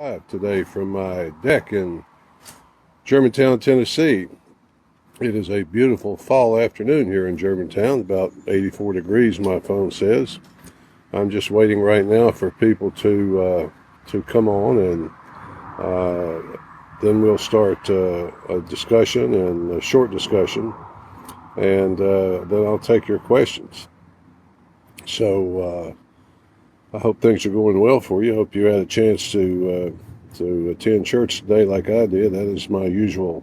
Live today from my deck in Germantown, Tennessee. It is a beautiful fall afternoon here in Germantown, about 84 degrees, my phone says. I'm just waiting right now for people to come on, and then we'll start a discussion and a short discussion, and then I'll take your questions. So I hope things are going well for you. I hope you had a chance to attend church today like I did. That is my usual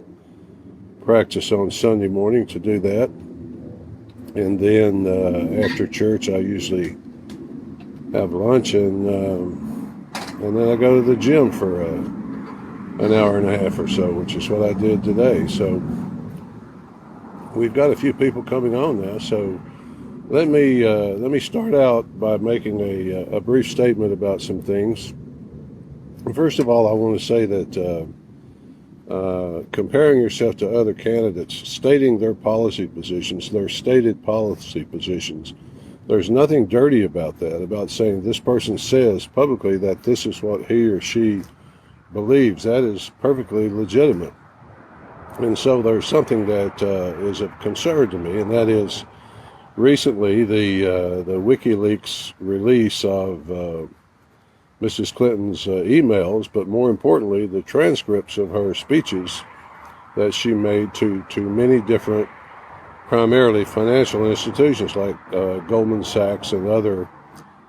practice on Sunday morning, to do that. And then after church, I usually have lunch, and then I go to the gym for an hour and a half or so, which is what I did today. So we've got a few people coming on now. So let me start out by making a brief statement about some things. First of all, I want to say that comparing yourself to other candidates, stating their policy positions, their stated policy positions, there's nothing dirty about that, about saying this person says publicly that this is what he or she believes. That is perfectly legitimate. And so there's something that is of concern to me, and that is recently the WikiLeaks release of Mrs. Clinton's emails, but more importantly, the transcripts of her speeches that she made to many different, primarily financial institutions like Goldman Sachs and other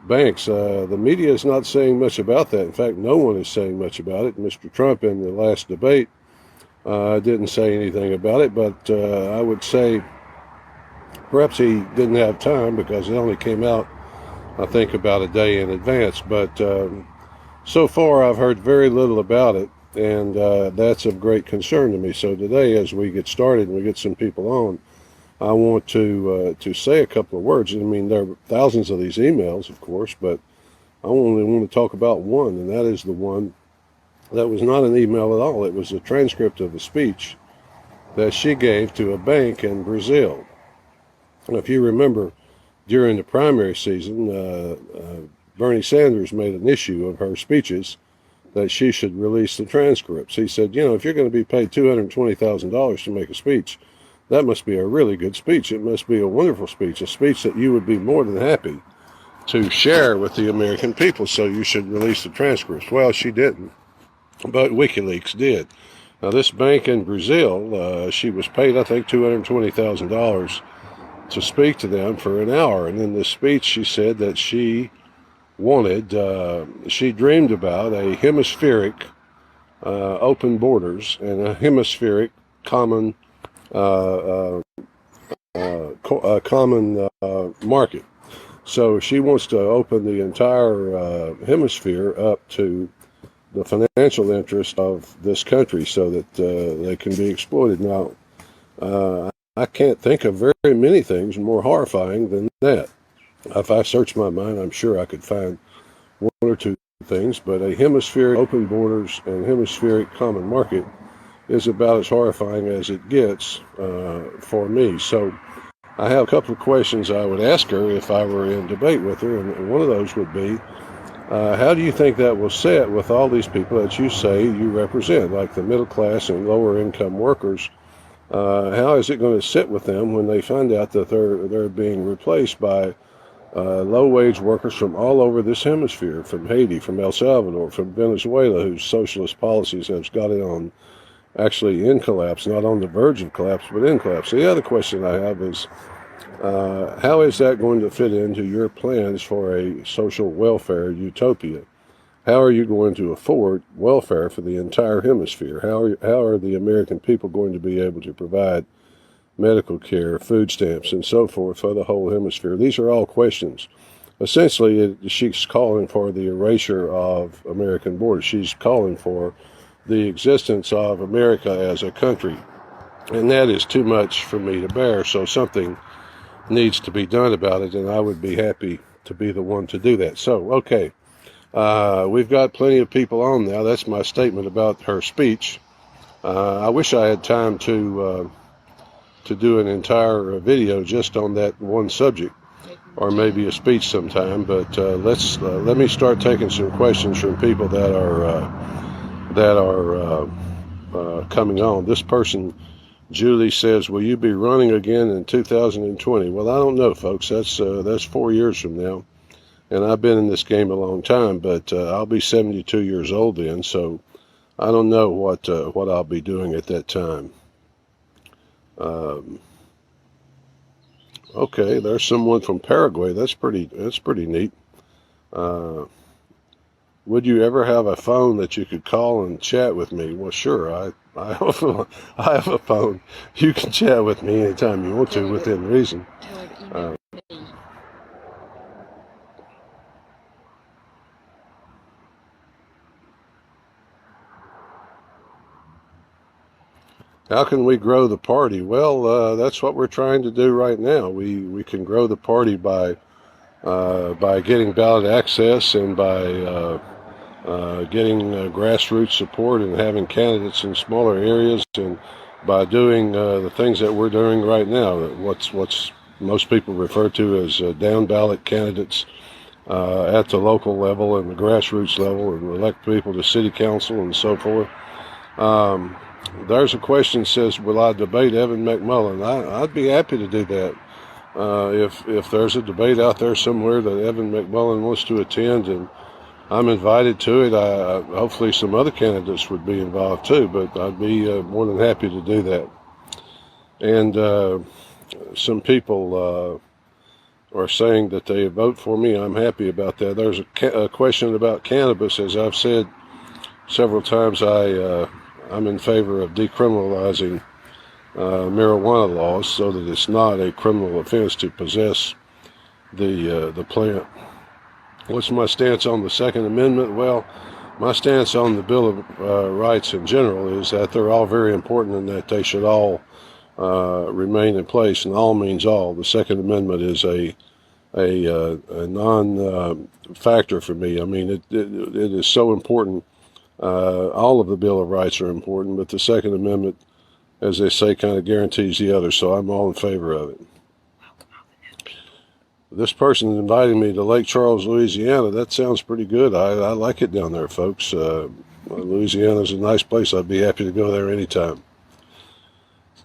banks. The media is not saying much about that. In fact, no one is saying much about it. Mr. Trump in the last debate didn't say anything about it, but I would say perhaps he didn't have time because it only came out, I think, about a day in advance. But so far, I've heard very little about it, and that's of great concern to me. So today, as we get started and we get some people on, I want to say a couple of words. I mean, there are thousands of these emails, of course, but I only want to talk about one, and that is the one that was not an email at all. It was a transcript of a speech that she gave to a bank in Brazil. And if you remember, during the primary season, Bernie Sanders made an issue of her speeches that she should release the transcripts. He said, if you're going to be paid $220,000 to make a speech, that must be a really good speech. It must be a wonderful speech, a speech that you would be more than happy to share with the American people, so you should release the transcripts. Well, she didn't, but WikiLeaks did. Now, this bank in Brazil, she was paid, I think, $220,000 to speak to them for an hour. And in this speech, she said that she dreamed about a hemispheric open borders and a hemispheric common market. So she wants to open the entire hemisphere up to the financial interest of this country so that they can be exploited. Now, I can't think of very many things more horrifying than that. If I search my mind, I'm sure I could find one or two things, but a hemispheric open borders and hemispheric common market is about as horrifying as it gets for me. So I have a couple of questions I would ask her if I were in debate with her, and one of those would be, how do you think that will sit with all these people that you say you represent, like the middle class and lower income workers? How is it going to sit with them when they find out that they're being replaced by low-wage workers from all over this hemisphere, from Haiti, from El Salvador, from Venezuela, whose socialist policies have got it on actually in collapse, not on the verge of collapse, but in collapse. The other question I have is, how is that going to fit into your plans for a social welfare utopia? How are you going to afford welfare for the entire hemisphere? How are the American people going to be able to provide medical care, food stamps, and so forth for the whole hemisphere? These are all questions. Essentially, she's calling for the erasure of American borders. She's calling for the existence of America as a country. And that is too much for me to bear, so something needs to be done about it, and I would be happy to be the one to do that. So, okay. We've got plenty of people on now. That's my statement about her speech. I wish I had time to do an entire video just on that one subject. or maybe a speech sometime. But let me start taking some questions from people that are coming on. This person, Julie, says, "Will you be running again in 2020?" Well, I don't know, folks. That's 4 years from now, and I've been in this game a long time. But I'll be 72 years old then, so I don't know what I'll be doing at that time. Okay, there's someone from Paraguay. That's pretty neat. Uh, would you ever have a phone that you could call and chat with me? Well, sure. I have I have a phone. You can chat with me anytime you want to, within reason. Uh, how can we grow the party? Well, that's what we're trying to do right now. We can grow the party by getting ballot access and by getting grassroots support and having candidates in smaller areas, and by doing the things that we're doing right now, what's most people refer to as down ballot candidates at the local level and the grassroots level, and elect people to city council and so forth. Um, there's a question that says, will I debate Evan McMullin? I'd be happy to do that. If there's a debate out there somewhere that Evan McMullin wants to attend and I'm invited to it, hopefully some other candidates would be involved too, but I'd be more than happy to do that. And some people are saying that they vote for me. I'm happy about that. There's a question about cannabis. As I've said several times, I'm in favor of decriminalizing marijuana laws so that it's not a criminal offense to possess the plant. What's my stance on the Second Amendment? Well, my stance on the Bill of Rights in general is that they're all very important and that they should all remain in place, and all means all. The Second Amendment is a non-factor for me. I mean, it is so important. All of the Bill of Rights are important, but the Second Amendment, as they say, kind of guarantees the other, so I'm all in favor of it. This person is inviting me to Lake Charles, Louisiana. That sounds pretty good. I like it down there, folks. Louisiana's a nice place. I'd be happy to go there anytime.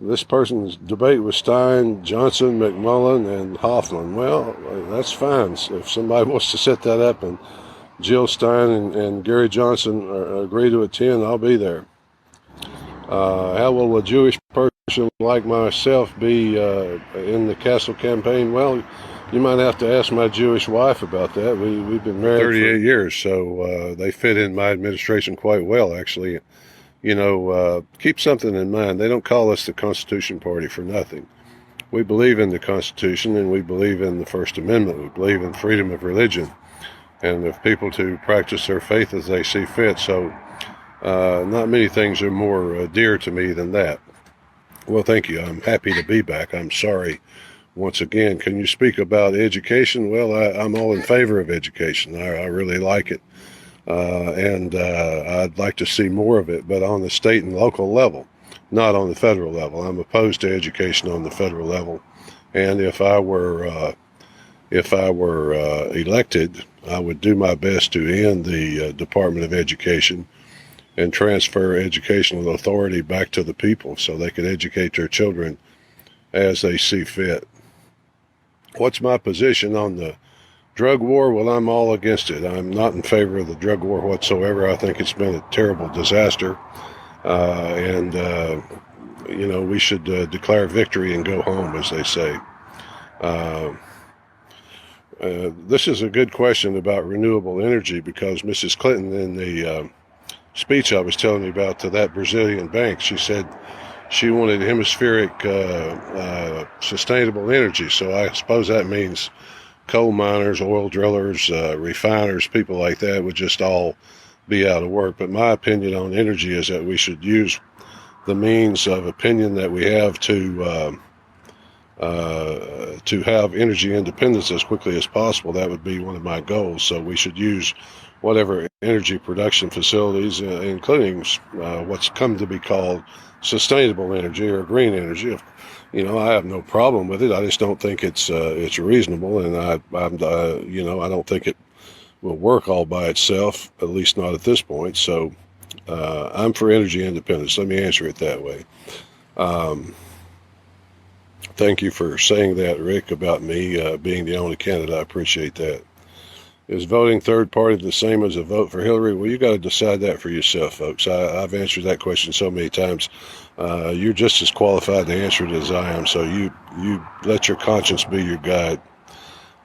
This person's debate with Stein, Johnson, McMullin, and Hoffman. Well, that's fine. If somebody wants to set that up and Jill Stein and Gary Johnson agree to attend, I'll be there. How will a Jewish person like myself be in the Castle campaign? Well, you might have to ask my Jewish wife about that. We've been married 38 years, so they fit in my administration quite well, actually. You know, keep something in mind. They don't call us the Constitution Party for nothing. We believe in the Constitution, and we believe in the First Amendment. We believe in freedom of religion and of people to practice their faith as they see fit. So not many things are more dear to me than that. Well, thank you. I'm happy to be back. I'm sorry. Once again, can you speak about education? Well, I'm all in favor of education. I really like it. And I'd like to see more of it, but on the state and local level, not on the federal level. I'm opposed to education on the federal level. And if I were elected, I would do my best to end the Department of Education and transfer educational authority back to the people so they could educate their children as they see fit. What's my position on the drug war? Well, I'm all against it. I'm not in favor of the drug war whatsoever. I think it's been a terrible disaster. And we should declare victory and go home, as they say. This is a good question about renewable energy, because Mrs. Clinton, in the speech I was telling you about to that Brazilian bank, she said she wanted hemispheric sustainable energy. So I suppose that means coal miners, oil drillers, refiners, people like that would just all be out of work. But my opinion on energy is that we should use the means of opinion that we have to have energy independence as quickly as possible. That would be one of my goals. So we should use whatever energy production facilities, including what's come to be called sustainable energy or green energy. I have no problem with it. I just don't think it's reasonable, and I don't think it will work all by itself, at least not at this point. So I'm for energy independence. Let me answer it that way. Thank you for saying that, Rick, about me being the only candidate. I appreciate that. Is voting third party the same as a vote for Hillary? Well, you got to decide that for yourself, folks. I've answered that question so many times. You're just as qualified to answer it as I am, so you let your conscience be your guide.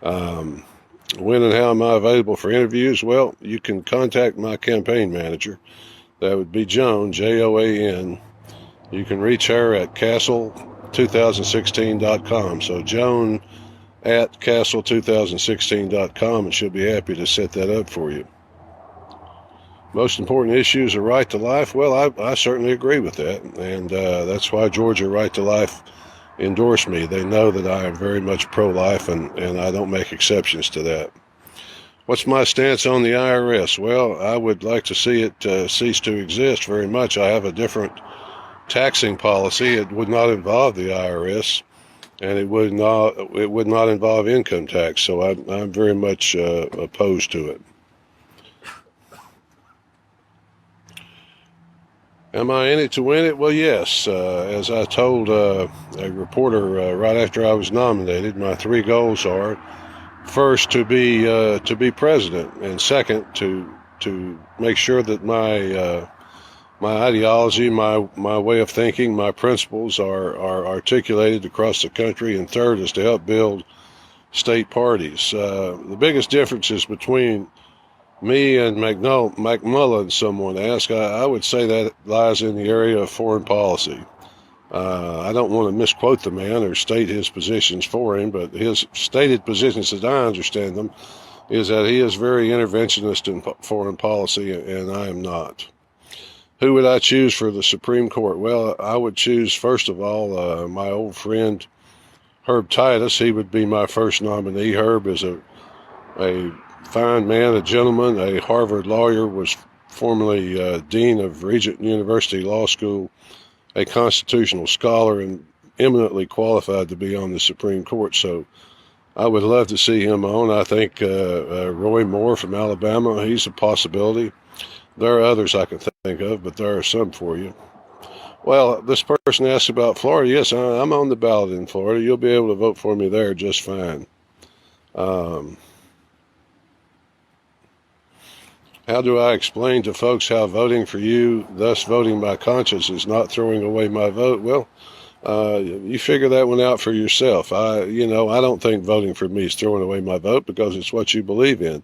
When and how am I available for interviews? Well, you can contact my campaign manager. That would be Joan, Joan. You can reach her at castle2016.com. So Joan at castle2016.com, and she'll be happy to set that up for you. Most important issues are right to life. Well, I certainly agree with that, and that's why Georgia Right to Life endorsed me. They know that I am very much pro-life, and I don't make exceptions to that. What's my stance on the IRS? Well, I would like to see it cease to exist very much. I have a different taxing policy. It would not involve the IRS, and it would not involve income tax. So I'm very much opposed to it. Am I in it to win it? Well, yes. As I told a reporter right after I was nominated, my three goals are: first, to be president, and second, to make sure that my ideology, my way of thinking, my principles are articulated across the country, and third is to help build state parties. The biggest differences between me and McMullen, someone asked, I would say that lies in the area of foreign policy. I don't want to misquote the man or state his positions for him, but his stated positions, as I understand them, is that he is very interventionist in foreign policy, and I am not. Who would I choose for the Supreme Court? Well, I would choose, first of all, my old friend Herb Titus. He would be my first nominee. Herb is a fine man, a gentleman, a Harvard lawyer, was formerly dean of Regent University Law School, a constitutional scholar, and eminently qualified to be on the Supreme Court. So I would love to see him on. I think Roy Moore from Alabama, he's a possibility. There are others I can think of, but there are some for you. Well, this person asked about Florida. Yes, I'm on the ballot in Florida. You'll be able to vote for me there just fine. How do I explain to folks how voting for you, thus voting by conscience, is not throwing away my vote? Well, you figure that one out for yourself. I don't think voting for me is throwing away my vote, because it's what you believe in.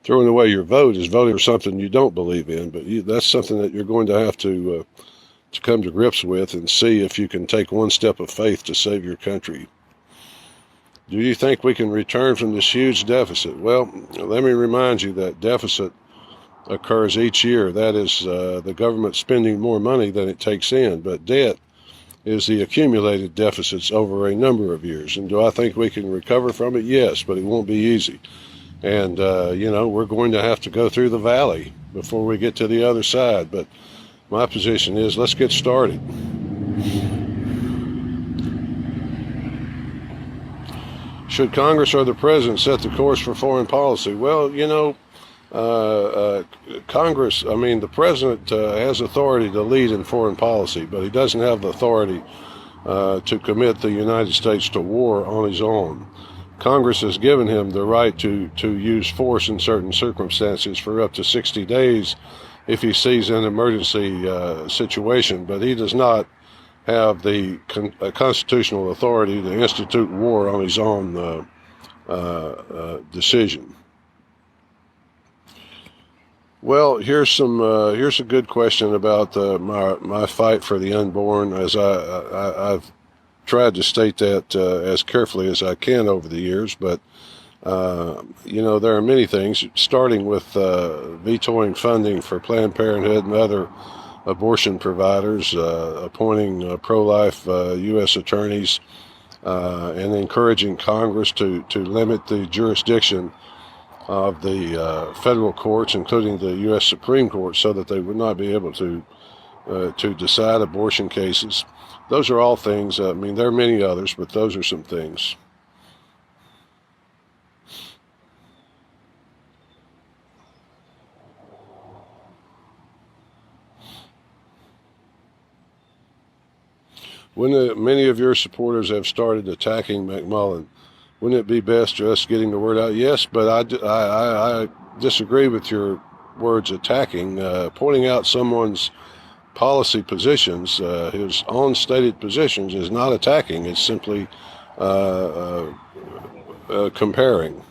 Throwing away your vote is voting for something you don't believe in, but that's something that you're going to have to come to grips with and see if you can take one step of faith to save your country. Do you think we can return from this huge deficit? Well, let me remind you that deficit occurs each year. That is the government spending more money than it takes in, but debt is the accumulated deficits over a number of years. And do I think we can recover from it? Yes, but it won't be easy. And, we're going to have to go through the valley before we get to the other side. But my position is, let's get started. Should Congress or the president set the course for foreign policy? Well, Congress, the president has authority to lead in foreign policy, but he doesn't have the authority to commit the United States to war on his own. Congress has given him the right to use force in certain circumstances for up to 60 days if he sees an emergency situation, but he does not have the constitutional authority to institute war on his own decision. Well, here's a good question about my fight for the unborn, as I've tried to state that as carefully as I can over the years, but there are many things, starting with vetoing funding for Planned Parenthood and other abortion providers, appointing pro-life U.S. attorneys, and encouraging Congress to limit the jurisdiction of the federal courts, including the U.S. Supreme Court, so that they would not be able to to decide abortion cases. Those are all things. I mean, there are many others, but those are some things. When many of your supporters have started attacking McMullen, wouldn't it be best just getting the word out? Yes, but I disagree with your words attacking. Pointing out someone's policy positions, his own stated positions, is not attacking. It's simply comparing.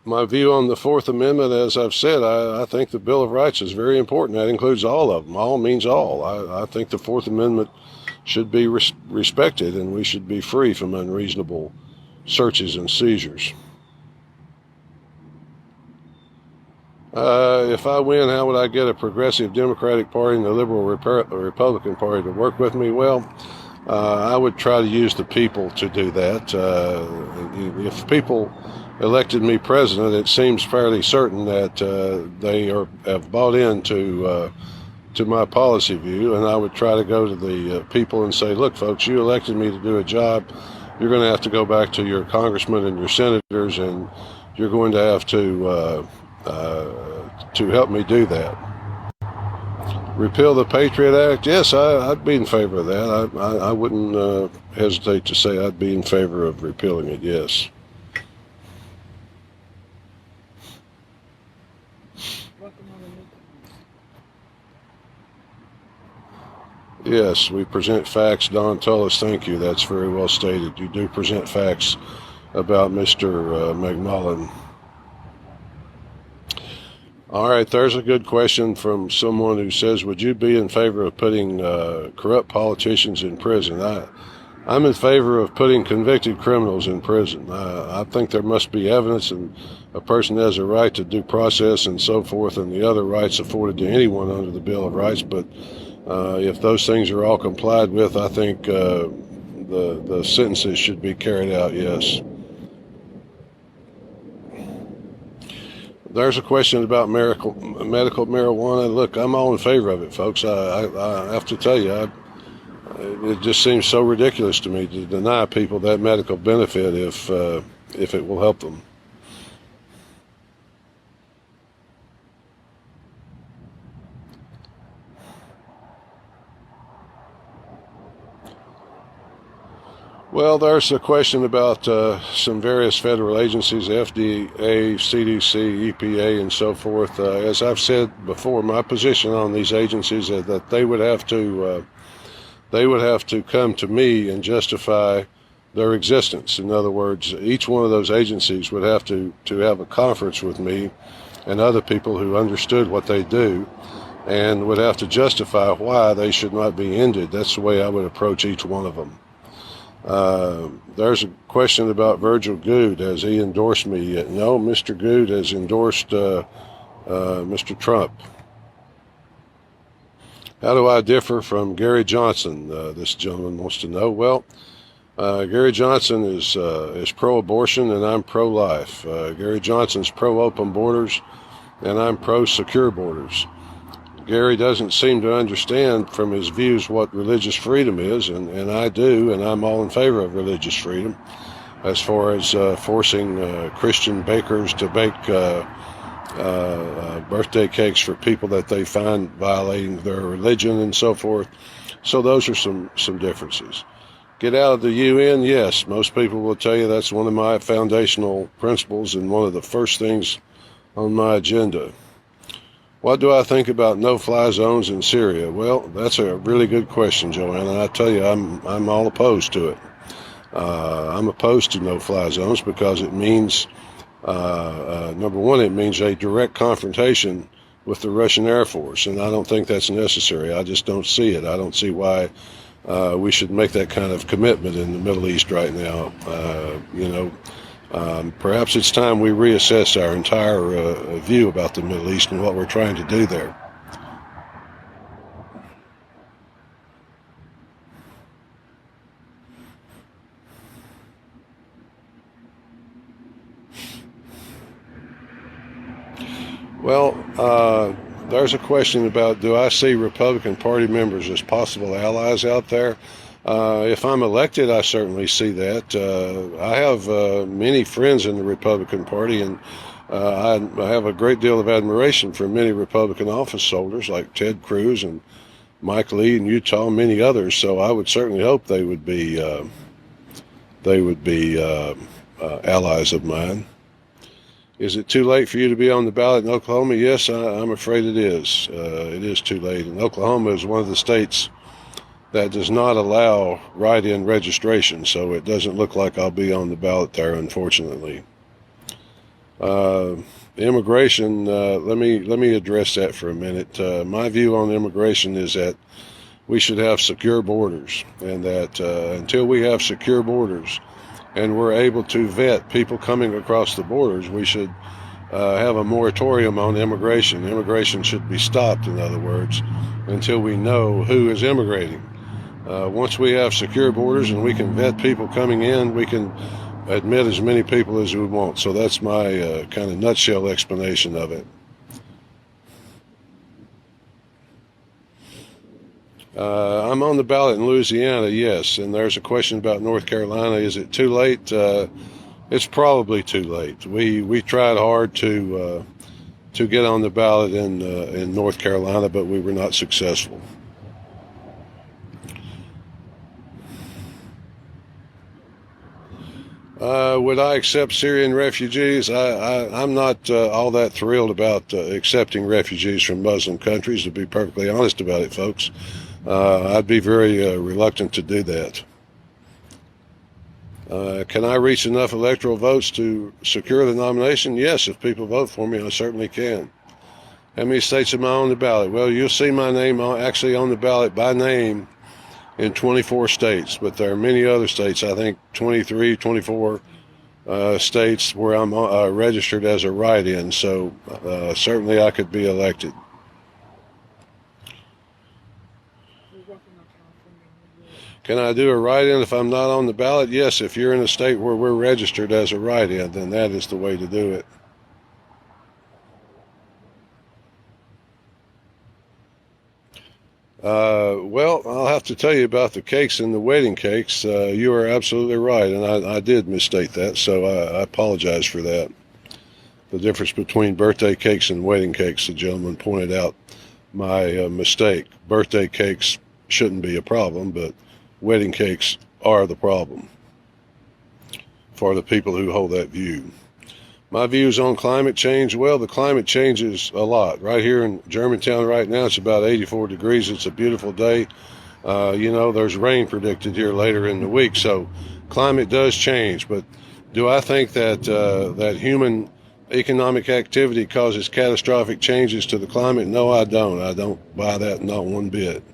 My view on the Fourth Amendment, as I've said, I think the Bill of Rights is very important. That includes all of them. All means all. I think the Fourth Amendment should be respected, and we should be free from unreasonable searches and seizures. If I win, how would I get a progressive Democratic Party and the Liberal Republican Party to work with me? Well, I would try to use the people to do that. If people elected me president, it seems fairly certain that they have bought into to my policy view, and I would try to go to the people and say, look, folks, you elected me to do a job. You're going to have to go back to your congressmen and your senators, and you're going to have to help me do that. Repeal the Patriot Act? Yes, I'd be in favor of that. I wouldn't hesitate to say I'd be in favor of repealing it, yes. Yes, we present facts. Don Tullis, thank you. That's very well stated. You do present facts about Mr. McMullen. All right, there's a good question from someone who says, would you be in favor of putting corrupt politicians in prison? I'm in favor of putting convicted criminals in prison. I think there must be evidence, and a person has a right to due process and so forth, and the other rights afforded to anyone under the Bill of Rights. But if those things are all complied with, I think the sentences should be carried out, yes. There's a question about medical marijuana. Look, I'm all in favor of it, folks. I have to tell you, it just seems so ridiculous to me to deny people that medical benefit if it will help them. Well, there's a question about some various federal agencies, FDA, CDC, EPA, and so forth. As I've said before, my position on these agencies is that they would have to come to me and justify their existence. In other words, each one of those agencies would have to have a conference with me and other people who understood what they do, and would have to justify why they should not be ended. That's the way I would approach each one of them. There's a question about Virgil Goode. Has he endorsed me yet? No, Mr. Goode has endorsed Mr. Trump. How do I differ from Gary Johnson? This gentleman wants to know. Well, Gary Johnson is pro-abortion and I'm pro-life. Gary Johnson's pro-open borders and I'm pro-secure borders. Gary doesn't seem to understand from his views what religious freedom is, and I do, and I'm all in favor of religious freedom as far as forcing Christian bakers to bake birthday cakes for people that they find violating their religion and so forth. So those are some differences. Get out of the UN? Yes, most people will tell you that's one of my foundational principles and one of the first things on my agenda. What do I think about no-fly zones in Syria? Well, that's a really good question, Joanna. I tell you, I'm all opposed to it. I'm opposed to no-fly zones because it means, number one, it means a direct confrontation with the Russian Air Force, and I don't think that's necessary. I just don't see it. I don't see why we should make that kind of commitment in the Middle East right now. Perhaps it's time we reassess our entire view about the Middle East and what we're trying to do there. Well, There's a question about, do I see Republican Party members as possible allies out there? If I'm elected, I certainly see that. I have many friends in the Republican Party, and I have a great deal of admiration for many Republican office holders like Ted Cruz and Mike Lee in Utah, and many others. So I would certainly hope they would be allies of mine. Is it too late for you to be on the ballot in Oklahoma? Yes, I'm afraid it is. It is too late. And Oklahoma is one of the states that does not allow write-in registration, so it doesn't look like I'll be on the ballot there, unfortunately. Immigration, let me address that for a minute. My view on immigration is that we should have secure borders, and that until we have secure borders and we're able to vet people coming across the borders, we should have a moratorium on immigration. Immigration should be stopped, in other words, until we know who is immigrating. Once we have secure borders and we can vet people coming in, we can admit as many people as we want. So that's my kind of nutshell explanation of it. I'm on the ballot in Louisiana, yes, and there's a question about North Carolina. Is it too late? It's probably too late. We tried hard to get on the ballot in North Carolina, but we were not successful. Would I accept Syrian refugees? I'm not all that thrilled about accepting refugees from Muslim countries, to be perfectly honest about it, folks. I'd be very reluctant to do that. Can I reach enough electoral votes to secure the nomination? Yes, if people vote for me, I certainly can. How many states am I on the ballot? Well, you'll see my name actually on the ballot by name in 24 states, but there are many other states, I think 23, 24 states where I'm registered as a write-in, so certainly I could be elected. Can I do a write-in if I'm not on the ballot? Yes, if you're in a state where we're registered as a write-in, then that is the way to do it. Well, I'll have to tell you about the cakes and the wedding cakes. You are absolutely right, and I did misstate that, so I apologize for that. The difference between birthday cakes and wedding cakes, the gentleman pointed out my mistake. Birthday cakes shouldn't be a problem, but wedding cakes are the problem for the people who hold that view. My views on climate change, well, the climate changes a lot. Right here in Germantown right now, it's about 84 degrees. It's a beautiful day. There's rain predicted here later in the week, so climate does change. But do I think that human economic activity causes catastrophic changes to the climate? No, I don't. I don't buy that, not one bit.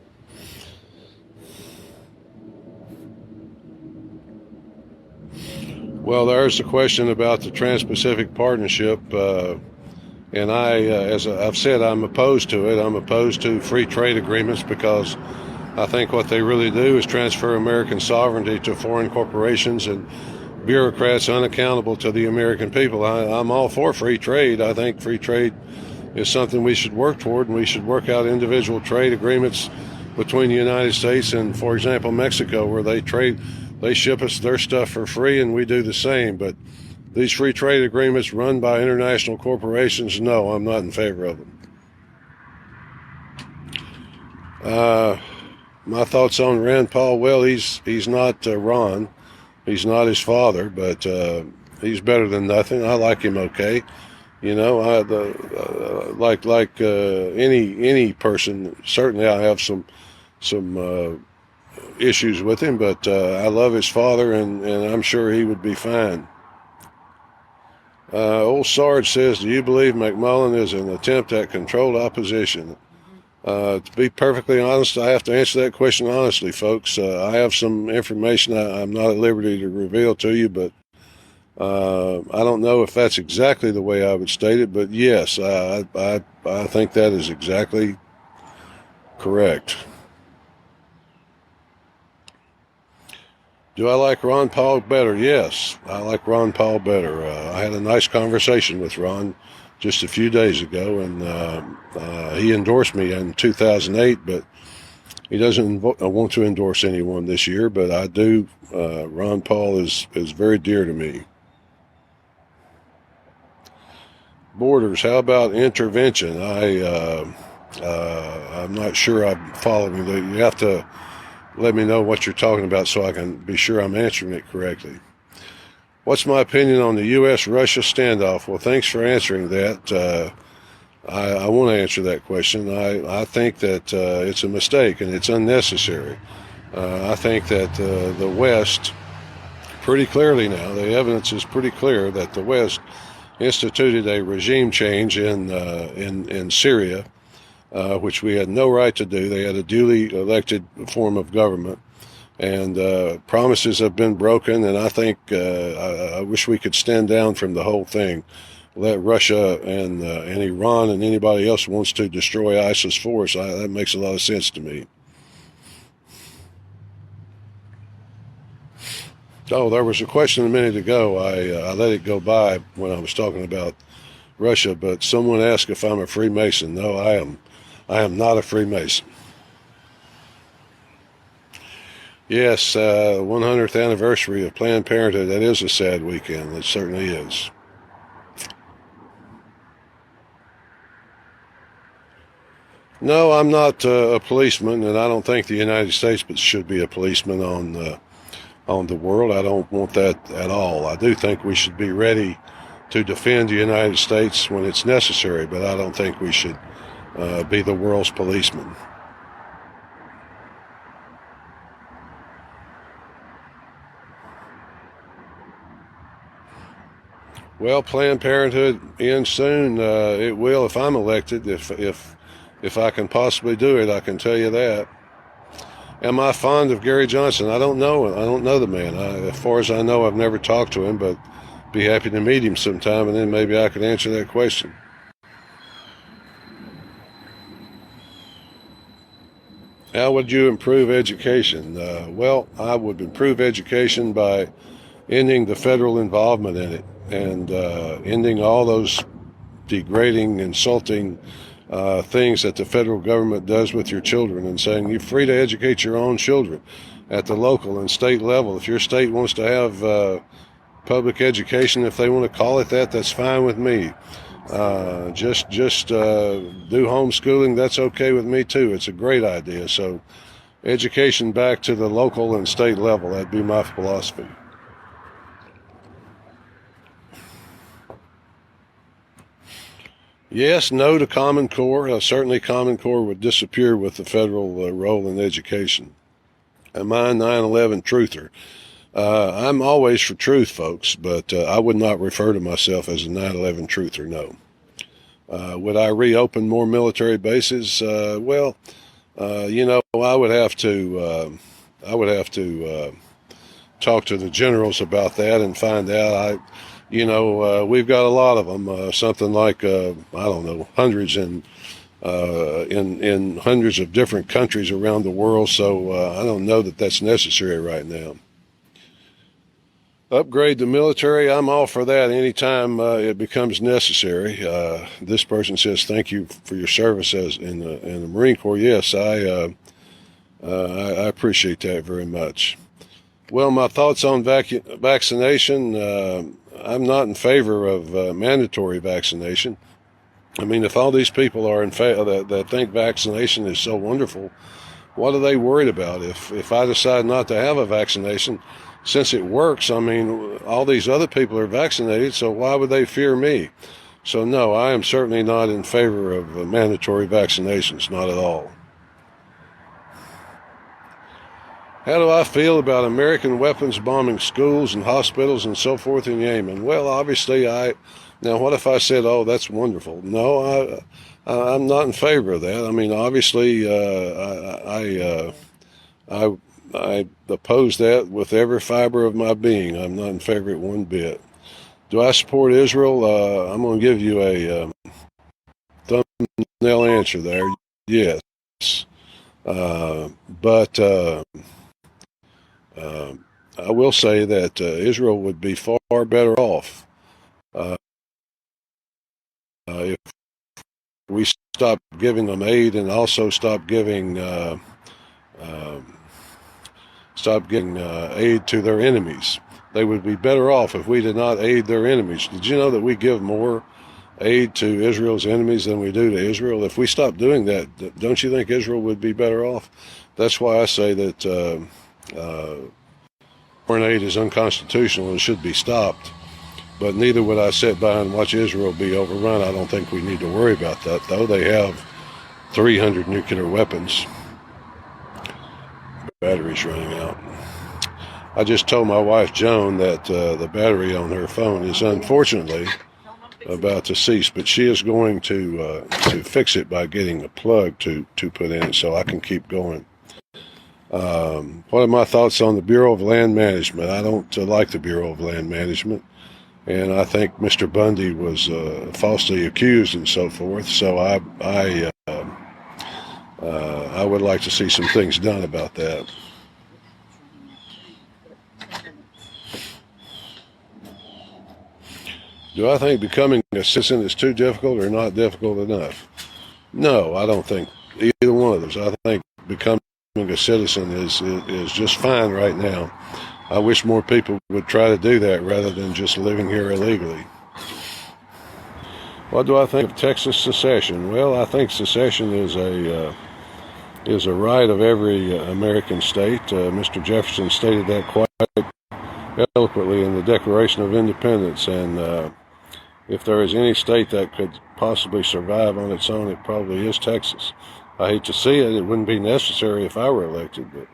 Well, there's a question about the Trans-Pacific Partnership, and as I've said, I'm opposed to it. I'm opposed to free trade agreements because I think what they really do is transfer American sovereignty to foreign corporations and bureaucrats unaccountable to the American people. I'm all for free trade. I think free trade is something we should work toward, and we should work out individual trade agreements between the United States and, for example, Mexico, where they ship us their stuff for free and we do the same. But these free trade agreements run by international corporations, no, I'm not in favor of them. My thoughts on Rand Paul, well, he's not Ron. He's not his father, but he's better than nothing. I like him okay. Like any person, certainly I have some issues with him, but I love his father, and I'm sure he would be fine. Old Sarge says, do you believe McMullen is an attempt at controlled opposition? To be perfectly honest, I have to answer that question honestly, folks. I have some information I'm not at liberty to reveal to you, but I don't know if that's exactly the way I would state it, but yes, I think that is exactly correct. Do I like Ron Paul better? Yes, I like Ron Paul better. I had a nice conversation with Ron just a few days ago, and he endorsed me in 2008, but he doesn't want to endorse anyone this year, but I do. Ron Paul is very dear to me. Borders, how about intervention? I'm not sure I'm following you. You have to let me know what you're talking about so I can be sure I'm answering it correctly. What's my opinion on the U.S.-Russia standoff? Well, thanks for answering that. I want to answer that question. I think that it's a mistake and it's unnecessary. I think that the West, pretty clearly now, the evidence is pretty clear that the West instituted a regime change in Syria, which we had no right to do. They had a duly elected form of government, and promises have been broken. And I think I wish we could stand down from the whole thing. Let Russia and Iran and anybody else who wants to destroy ISIS for us. That makes a lot of sense to me. Oh, there was a question a minute ago. I let it go by when I was talking about Russia, but someone asked if I'm a Freemason. No, I am. I am not a Freemason. Yes, 100th anniversary of Planned Parenthood. That is a sad weekend. It certainly is. No, I'm not a policeman, and I don't think the United States should be a policeman on the world. I don't want that at all. I do think we should be ready to defend the United States when it's necessary, but I don't think we should be the world's policeman. Well, Planned Parenthood ends soon. It will if I'm elected. If I can possibly do it, I can tell you that. Am I fond of Gary Johnson? I don't know. I don't know the man. As far as I know, I've never talked to him, but be happy to meet him sometime, and then maybe I could answer that question. How would you improve education? Well, I would improve education by ending the federal involvement in it and ending all those degrading, insulting things that the federal government does with your children, and saying you're free to educate your own children at the local and state level. If your state wants to have public education, if they want to call it that, that's fine with me. Just do homeschooling. That's okay with me too. It's a great idea. So education back to the local and state level. That'd be my philosophy. Yes, no to Common Core. Certainly Common Core would disappear with the federal role in education. Am I a 9/11 truther? I'm always for truth, folks, but I would not refer to myself as a 9/11 truther, no. Would I reopen more military bases? Well, I would have to talk to the generals about that and find out. We've got a lot of them, something like I don't know, hundreds in hundreds of different countries around the world. So I don't know that that's necessary right now. Upgrade the military. I'm all for that anytime it becomes necessary. This person says, "Thank you for your service as in the Marine Corps." Yes, I appreciate that very much. Well, my thoughts on vaccination. I'm not in favor of mandatory vaccination. I mean, if all these people are in that think vaccination is so wonderful, what are they worried about? If I decide not to have a vaccination, since it works, I mean, all these other people are vaccinated, so why would they fear me? So no, I am certainly not in favor of mandatory vaccinations, not at all. How do I feel about American weapons bombing schools and hospitals and so forth in Yemen? Well, obviously, now what if I said, "Oh, that's wonderful"? No, I'm not in favor of that. I mean, obviously, I oppose that with every fiber of my being. I'm not in favor of it one bit. Do I support Israel? I'm going to give you a thumbnail answer there. Yes, but uh, I will say that Israel would be far better off uh, if we stop giving them aid and also um, stop giving aid to their enemies. They would be better off if we did not aid their enemies. Did you know that we give more aid to Israel's enemies than we do to Israel? If we stop doing that, don't you think Israel would be better off? That's why I say that foreign aid is unconstitutional and should be stopped. But neither would I sit by and watch Israel be overrun. I don't think we need to worry about that, though. They have 300 nuclear weapons. Battery's running out. I just told my wife, Joan, that the battery on her phone is unfortunately about to cease, but she is going to fix it by getting a plug to put in it so I can keep going. What are my thoughts on the Bureau of Land Management? I don't like the Bureau of Land Management, and I think Mr. Bundy was falsely accused and so forth. So I would like to see some things done about that. Do I think becoming a citizen is too difficult or not difficult enough? No, I don't think either one of those. I think becoming a citizen is just fine right now. I wish more people would try to do that rather than just living here illegally. What do I think of Texas secession? Well, I think secession is a right of every American state. Mr. Jefferson stated that quite eloquently in the Declaration of Independence, and if there is any state that could possibly survive on its own, it probably is Texas. I hate to see it. It wouldn't be necessary if I were elected. But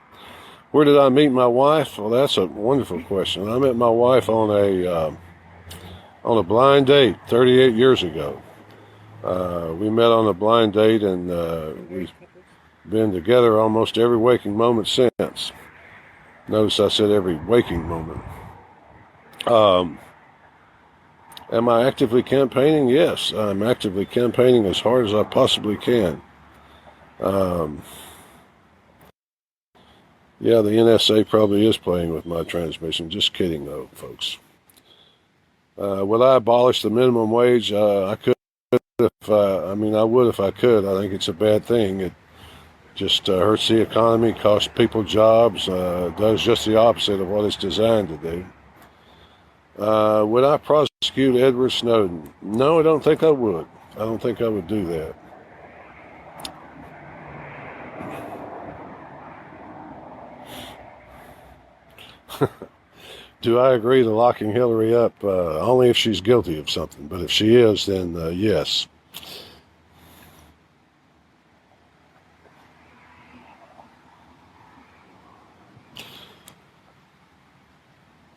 where did I meet my wife? Well, that's a wonderful question. I met my wife on a blind date 38 years ago. We met on a blind date, and we've been together almost every waking moment since. Notice I said every waking moment. Am I actively campaigning? Yes, I'm actively campaigning as hard as I possibly can. Yeah, the NSA probably is playing with my transmission. Just kidding, though, folks. Would I abolish the minimum wage? I could I would if I could. I think it's a bad thing. It just hurts the economy, costs people jobs, does just the opposite of what it's designed to do. Would I prosecute Edward Snowden? No, I don't think I would. I don't think I would do that. Do I agree to locking Hillary up? Only if she's guilty of something. But if she is, then yes.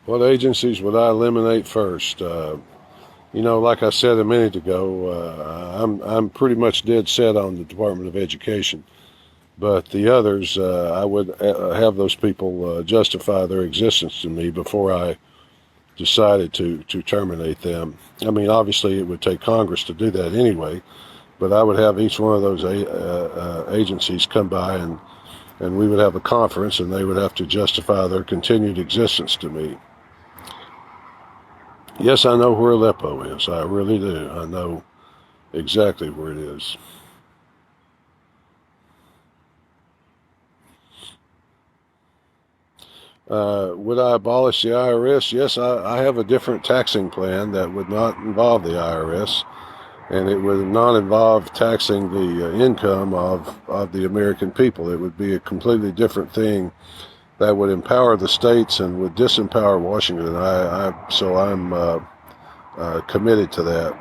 What agencies would I eliminate first? Like I said a minute ago, I'm pretty much dead set on the Department of Education. But the others, I would have those people justify their existence to me before I decided to terminate them. I mean, obviously it would take Congress to do that anyway, but I would have each one of those agencies come by and we would have a conference and they would have to justify their continued existence to me. Yes, I know where Aleppo is. I really do. I know exactly where it is. Would I abolish the IRS? Yes, I have a different taxing plan that would not involve the IRS, and it would not involve taxing the income of the American people. It would be a completely different thing that would empower the states and would disempower Washington. So I'm committed to that.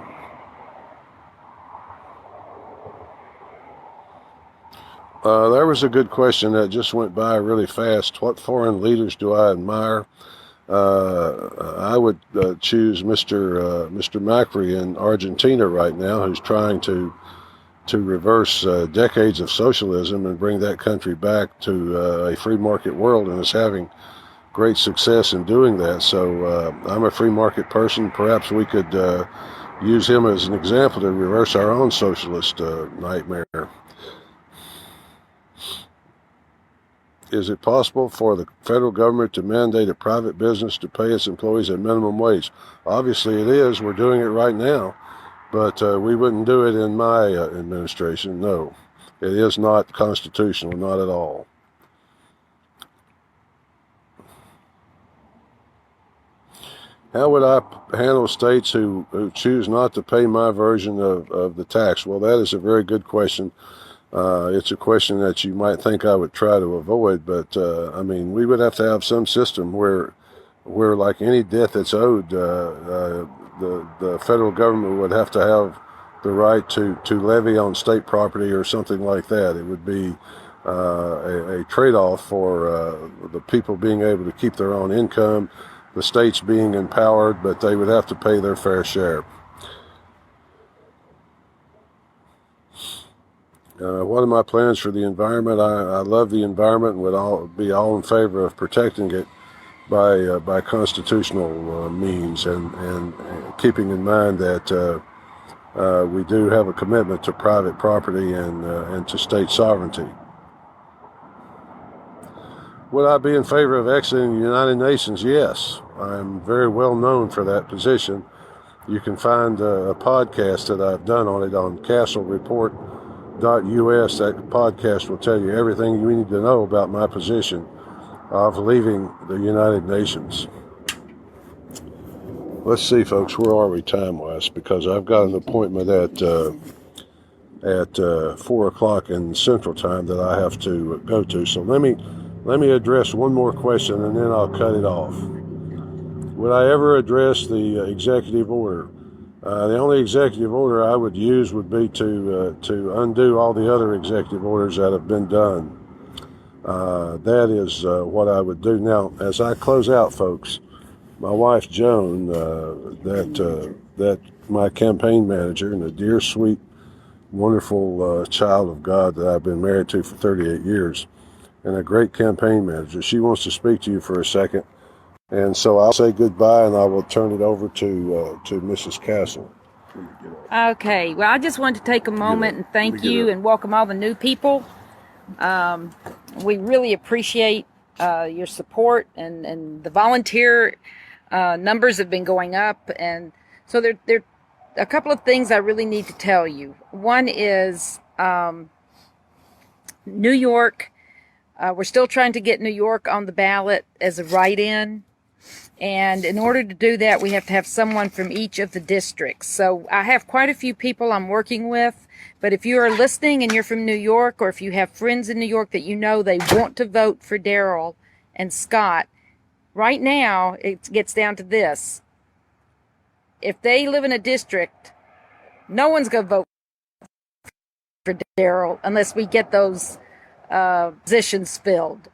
There was a good question that just went by really fast. What foreign leaders do I admire? I would choose Mr. Macri in Argentina right now, who's trying to reverse decades of socialism and bring that country back to a free market world, and is having great success in doing that. So I'm a free market person. Perhaps we could use him as an example to reverse our own socialist nightmare. is it possible for the federal government to mandate a private business to pay its employees a minimum wage? Obviously it is. We're doing it right now, but we wouldn't do it in my administration. No, it is not constitutional, not at all. How would I handle states who choose not to pay my version of the tax? Well, that is a very good question. It's a question that you might think I would try to avoid, but I mean, we would have to have some system where like any debt that's owed, the federal government would have to have the right to levy on state property or something like that. It would be a trade-off for the people being able to keep their own income, the states being empowered, but they would have to pay their fair share. What are my plans for the environment? I love the environment and would be all in favor of protecting it by constitutional means, and keeping in mind that we do have a commitment to private property and to state sovereignty. Would I be in favor of exiting the United Nations? Yes. I'm very well known for that position. You can find a podcast that I've done on it on castlereport.us. That podcast will tell you everything you need to know about my position of leaving the United Nations. Let's see, folks, where are we time-wise? Because I've got an appointment at 4 o'clock in Central Time that I have to go to. So let me address one more question, and then I'll cut it off. Would I ever address the executive order? The only executive order I would use would be to undo all the other executive orders that have been done. That is what I would do. Now, as I close out, folks, my wife Joan, that my campaign manager and a dear, sweet, wonderful child of God that I've been married to for 38 years, and a great campaign manager, she wants to speak to you for a second. And so I'll say goodbye, and I will turn it over to Mrs. Castle. Okay. Well, I just wanted to take a moment and thank you and welcome all the new people. We really appreciate your support, and the volunteer numbers have been going up. And so there are a couple of things I really need to tell you. One is New York. We're still trying to get New York on the ballot as a write-in. And in order to do that, we have to have someone from each of the districts. So I have quite a few people I'm working with. But if you are listening and you're from New York, or if you have friends in New York that you know they want to vote for Darrell and Scott, right now it gets down to this. If they live in a district, no one's going to vote for Darrell unless we get those positions filled.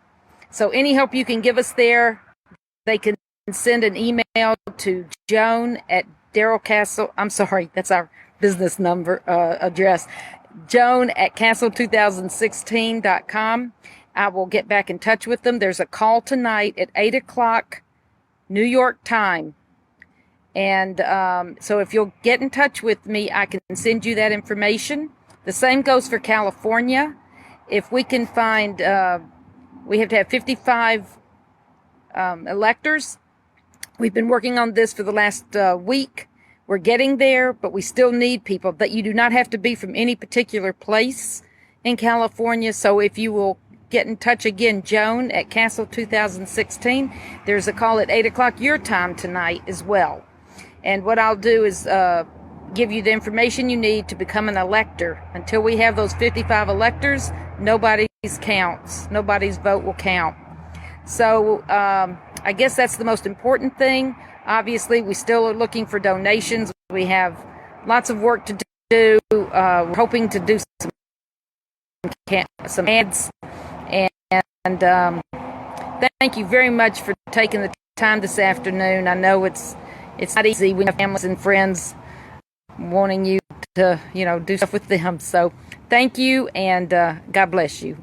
So any help you can give us there, they can send an email to Joan at Darrell Castle. I'm sorry, that's our business number address. Joan at castle2016.com. I will get back in touch with them. There's a call tonight at 8 o'clock New York time. And so if you'll get in touch with me, I can send you that information. The same goes for California. If we can find, we have to have 55 electors. We've been working on this for the last week. We're getting there, but we still need people. That you do not have to be from any particular place in California. So if you will get in touch again, Joan at Castle 2016. There's a call at 8 o'clock your time tonight as well. And what I'll do is give you the information you need to become an elector. Until we have those 55 electors, nobody's counts. Nobody's vote will count. So I guess that's the most important thing. Obviously, we still are looking for donations. We have lots of work to do. We're hoping to do some ads. And thank you very much for taking the time this afternoon. I know it's not easy when you have families and friends wanting you to, do stuff with them. So thank you, and God bless you.